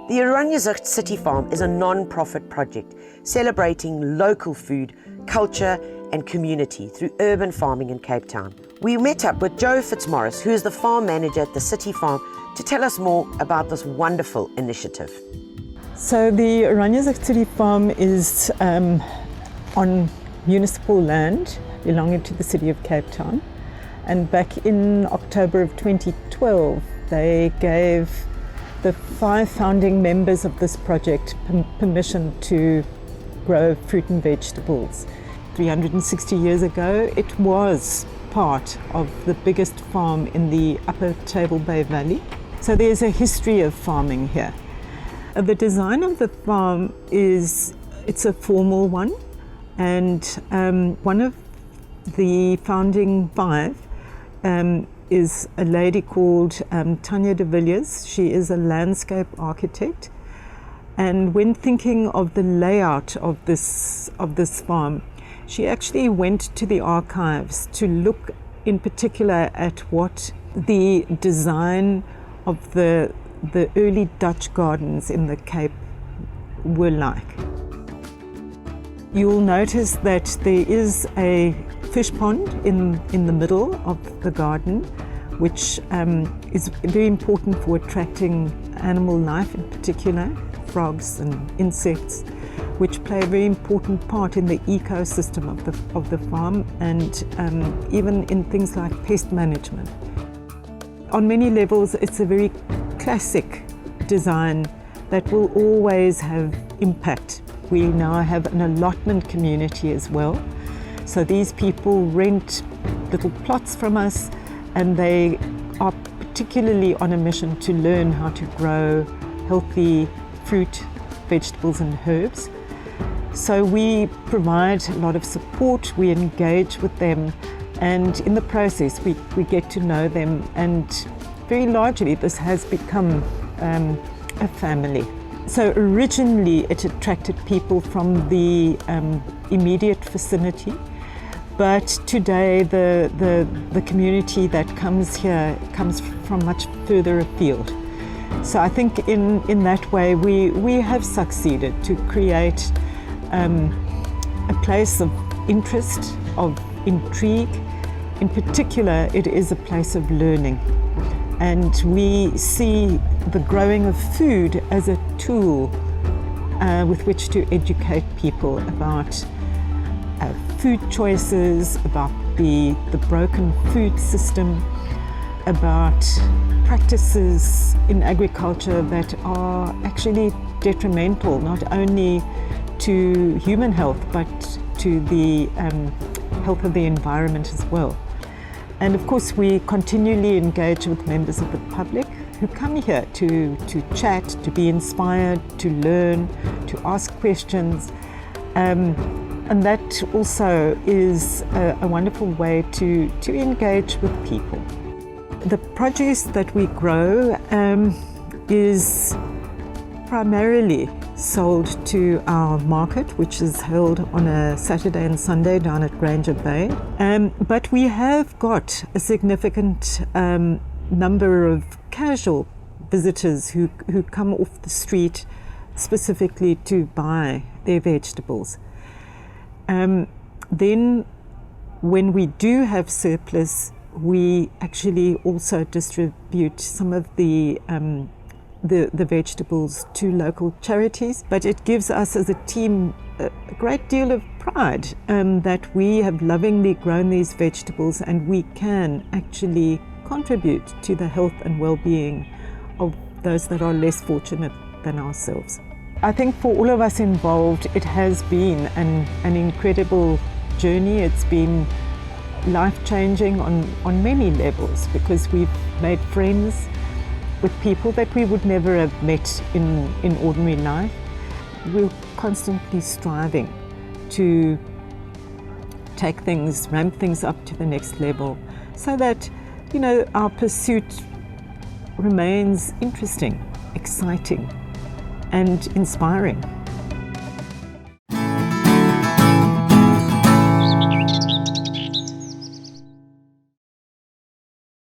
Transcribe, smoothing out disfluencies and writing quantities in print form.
The Oranjezicht City Farm is a non-profit project celebrating local food, culture and community through urban farming in Cape Town. We met up with Joe Fitzmaurice, who is the farm manager at the City Farm, to tell us more about this wonderful initiative. So the Oranjezicht City Farm is on municipal land belonging to the City of Cape Town. And back in October of 2012, they gave the 5 founding members of this project permission to grow fruit and vegetables. 360 years ago, it was part of the biggest farm in the Upper Table Bay Valley. So there's a history of farming here. The design of the farm it's a formal one, and one of the founding 5 is a lady called Tanya de Villiers. She is a landscape architect, and when thinking of the layout of this farm, she actually went to the archives to look in particular at what the design of the early Dutch gardens in the Cape were like. You'll notice that there is a fish pond in the middle of the garden, which is very important for attracting animal life, in particular frogs and insects, which play a very important part in the ecosystem of the farm, and even in things like pest management. On many levels, it's a very classic design that will always have impact. We now have an allotment community as well. So these people rent little plots from us, and they are particularly on a mission to learn how to grow healthy fruit, vegetables and herbs. So we provide a lot of support, we engage with them, and in the process we get to know them, and very largely this has become a family. So originally it attracted people from the immediate vicinity, but today the community that comes here comes from much further afield. So I think in that way we have succeeded to create a place of interest, of intrigue. In particular, it is a place of learning. And we see the growing of food as a tool with which to educate people about food choices, about the broken food system, about practices in agriculture that are actually detrimental not only to human health but to the health of the environment as well. And of course we continually engage with members of the public who come here to chat, to be inspired, to learn, to ask questions. And that also is a wonderful way to engage with people. The produce that we grow is primarily sold to our market, which is held on a Saturday and Sunday down at Granger Bay. But we have got a significant number of casual visitors who come off the street specifically to buy their vegetables. Then when we do have surplus, we actually also distribute some of the vegetables to local charities, but it gives us as a team a great deal of pride that we have lovingly grown these vegetables and we can actually contribute to the health and well-being of those that are less fortunate than ourselves. I think for all of us involved, it has been an incredible journey. It's been life-changing on many levels, because we've made friends with people that we would never have met in ordinary life. We're constantly striving to ramp things up to the next level, so that, you know, our pursuit remains interesting, exciting, and inspiring.